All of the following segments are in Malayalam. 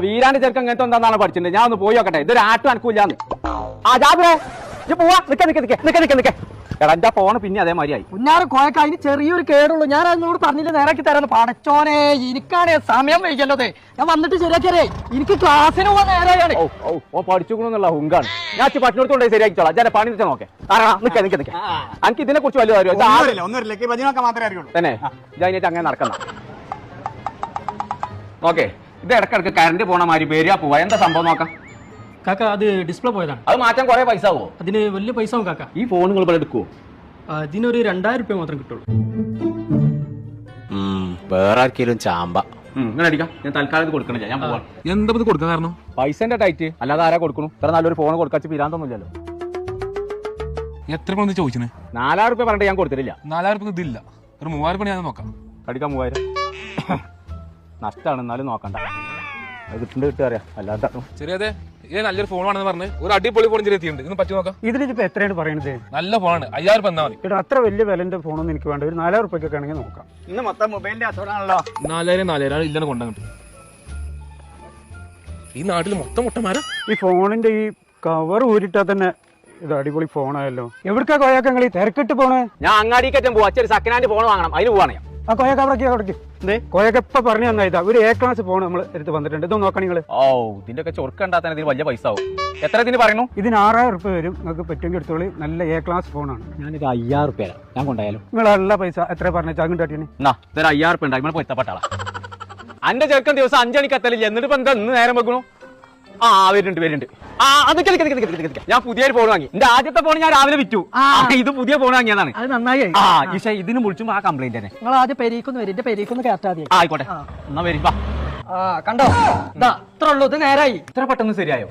വീരാന്റെ ചെറുക്കം ഇങ്ങനത്തെ എന്താണെന്നാണ് പഠിച്ചിട്ടുണ്ട്. ഞാൻ ഒന്ന് പോയി നോക്കട്ടെ. ഇതൊരു ആട്ടും അനക്കൂല്ലാന്ന്. ആ ജാബിറേ പോവാ. നിക്ക എടാ എന്റെ ഫോണ് പിന്നെ അതേമാതിരിയായി. കുഞ്ഞാറ് കോയക്ക അതിന് ചെറിയൊരു കേടുള്ളൂ. ഞാൻ അതിനോട് പറഞ്ഞില്ല നേരാക്കി തരാന്ന്. പടച്ചോനെ എനിക്കാണ് സമയം വൈകല്ലതേ. ഞാൻ വന്നിട്ട് ശരിയാക്കിയേ. എനിക്ക് ക്ലാസ്സിന് പോകാൻ നേരെയാണ്. ഓ പഠിച്ചുകൊള്ളുന്നുള്ള ഹുങ്കാണ്. ഞാൻ പഠിച്ചോടത്തോണ്ട് ശരിയാക്കിച്ചോളാം. ഞാൻ പണി വെച്ചാൽ നോക്കെ. നിക്ക എനിക്ക് ഇതിനെ കുറിച്ച് വലിയ കാര്യം തന്നെ. ഞാൻ അങ്ങനെ നടക്കുന്ന ഓക്കെ. ഇത് ഇടക്കിടക്ക് കറണ്ട് പോണ മാതിരി വരിക പോവാ. എന്താ സംഭവം നോക്കാം കാക്ക. അത് ഡിസ്പ്ലേ പോയതാണ്. അത് മാറ്റാൻ കുറെ പൈസ ആവോ? അതിന് വലിയ പൈസ ആവും കാക്ക. ഈ ഫോൺ നിങ്ങൾ ഇവിടെ എടുക്കുവോ? ഇതിനൊരു 2000 രൂപ മാത്രം കിട്ടുള്ളൂ. വേറെ ആർക്കെങ്കിലും ചാമ്പ ഇങ്ങനെ അടിക്കാം. ഞാൻ തൽക്കാലം കൊടുക്കണില്ല. ഞാൻ പോവാം. എന്താ കൊടുക്കാൻ കാരണം? പൈസന്റെ ടൈറ്റ്. അല്ലാതെ ആരാ കൊടുക്കണു? ഇത്ര നല്ലൊരു ഫോൺ കൊടുക്കാച്ച് പിരാന്തൊന്നുമില്ലല്ലോ. എത്ര പണം ചോദിച്ചേ? 4000 രൂപ പറഞ്ഞിട്ട് ഞാൻ കൊടുത്തിട്ടില്ല. 4000 രൂപ ഇതില്ല. ഒരു 3000 പണി ഞാൻ നോക്കാം. കടിക്കാൻ 3000 നഷ്ടമാണ്. എന്നാലും നോക്കണ്ട. അത് കിട്ടുക അറിയാം. അല്ലാതെ ശരിയതെ. ഇത് നല്ലൊരു ഫോണാണെന്ന് പറഞ്ഞ് ഒരു അടിപൊളി ഫോൺ എത്തിയിട്ടുണ്ട്. ഇന്ന് പറ്റി നോക്കാം. ഇതിലിപ്പോ എത്രയാണ് പറയണത്? നല്ല ഫോണാണ്. 5000 രൂപ എന്നാ മതി. ഇവിടെ അത്ര വലിയ വിലന്റെ ഫോണൊന്നും എനിക്ക് വേണ്ട. ഒരു 4000 രൂപയ്ക്കൊക്കെ ആണെങ്കിൽ നോക്കാം. ഇന്ന് മൊത്തം മൊബൈലിന്റെ അസുഖമാണല്ലോ. 4000 ഇല്ലാതെ കൊണ്ടുവന്നിട്ട് ഈ നാട്ടിൽ മൊത്തം മുട്ടന്മാരാ. ഈ ഫോണിന്റെ ഈ കവർ ഊരിട്ടാ തന്നെ ഇത് അടിപൊളി ഫോണായല്ലോ. എവിടക്കാ കോയാക്ക നിങ്ങൾ ഈ തിരക്കിട്ട് പോണേ? ഞാൻ അങ്ങാടിക്കറ്റം പോവാ. ഒരു സെക്കൻഡ് ഹാൻഡ് ഫോൺ വാങ്ങണം. അതിന് പോവാണ്. ആ കോയക്ക അവിടേക്ക് കോയക്ക ഇപ്പൊ പറഞ്ഞു തന്നാ ഒരു A ക്ലാസ് ഫോൺ നമ്മൾ എടുത്ത് വന്നിട്ടുണ്ട്. ഇതൊന്നും നോക്കണം നിങ്ങള്. ഇതിന്റെ ഒക്കെ ചൊറുക്കുണ്ടാത്താൻ ഇതിന് വലിയ പൈസ ആവും. എത്ര ഇതിന് പറയുന്നു? ഇതിന് 6000 രൂപ വരും. നിങ്ങൾക്ക് പറ്റുമെങ്കിൽ എടുത്തോളി. നല്ല A ക്ലാസ് ഫോണാണ്. ഞാനിത് 5000 രൂപ ഞാൻ കൊണ്ടായാലും. നിങ്ങൾ നല്ല പൈസ എത്ര പറഞ്ഞ ചാങ്ങിട്ട് കാട്ടിയാണ്? ഇതൊരു 5000 രൂപ ഉണ്ടായി. നമ്മൾ പൊരുത്തപ്പെട്ടാളാ. അന്റെ ചെറുക്കൻ ദിവസം 5 മണിക്ക് എത്തലില്ല. എന്നിട്ട് ഇപ്പൊ എന്താ ഇന്ന് നേരം വെക്കണു? വരുന്നുണ്ട്. ഞാൻ പുതിയൊരു ഫോൺ വാങ്ങി. എന്റെ ആദ്യത്തെ ഫോൺ ഞാൻ രാവിലെ വിറ്റു. ഇത് പുതിയ ഫോൺ വാങ്ങിയതാണ്. അത് നന്നായി. പക്ഷേ ഇതിന് വിളിച്ചുമ്പോ ആ കംപ്ലൈന്റ് തന്നെ. നിങ്ങൾ ആദ്യം പെരീക്കൊന്ന് വരും. എന്റെ പെരീക്കൊന്ന് കയറ്റാ മതി. ആയിക്കോട്ടെ. എന്നാ വരി. കണ്ടോ ഇത്ര ഉള്ളൂ. ഇത് നേരായി. ഇത്ര പെട്ടെന്ന് ശരിയായോ?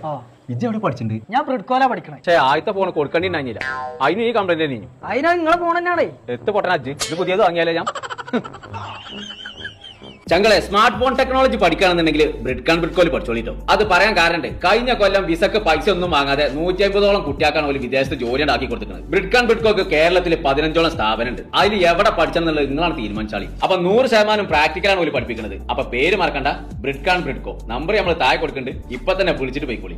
ഇജ്ജ് എവിടെ പഠിച്ചിട്ടുണ്ട്? ഞാൻ ബ്രിഡ്കോല പഠിക്കണേ. പക്ഷേ ആദ്യത്തെ ഫോൺ കൊടുക്കേണ്ടിണ്ടായില്ല. അതിന് ഈ കംപ്ലൈന്റ് തന്നെ. അതിനാ നിങ്ങളെ ഫോൺ തന്നെയാണേ. എത്ത് പൊട്ടനാ അജ്ജ്. ഇത് പുതിയത് വാങ്ങിയാലേ ഞാൻ. ചങ്ങളെ സ്മാർട്ട് ഫോൺ ടെക്നോളജി പഠിക്കുകയാണെന്നുണ്ടെങ്കിൽ ബ്രിഡ്കോയിൽ പഠിച്ചോളിട്ടോ. അത് പറയാൻ കാരണം കഴിഞ്ഞ കൊല്ലം വിസക്ക് പൈസ ഒന്നും വാങ്ങാതെ 150ഓളം കുട്ടിയാക്കാണ് ഒരു വിദേശത്ത് ജോലി ഉണ്ടാക്കി കൊടുത്തിട്ടുണ്ട്. ബ്രിഡ്കോക്ക് കേരളത്തിൽ 15ഓളം സ്ഥാപനം ഉണ്ട്. അതിൽ എവിടെ പഠിച്ചെന്നുള്ളത് നിങ്ങളാണ് തീരുമാനിച്ചാളി. അപ്പൊ 100% പ്രാക്ടിക്കലാണ് പോലും പഠിപ്പിക്കുന്നത്. അപ്പൊ പേര് മറക്കണ്ട, ബ്രിഡ്കോ. നമ്പർ നമ്മൾ താഴെ കൊടുക്കുന്നുണ്ട്. ഇപ്പൊ തന്നെ വിളിച്ചിട്ട് പോയിക്കോളി.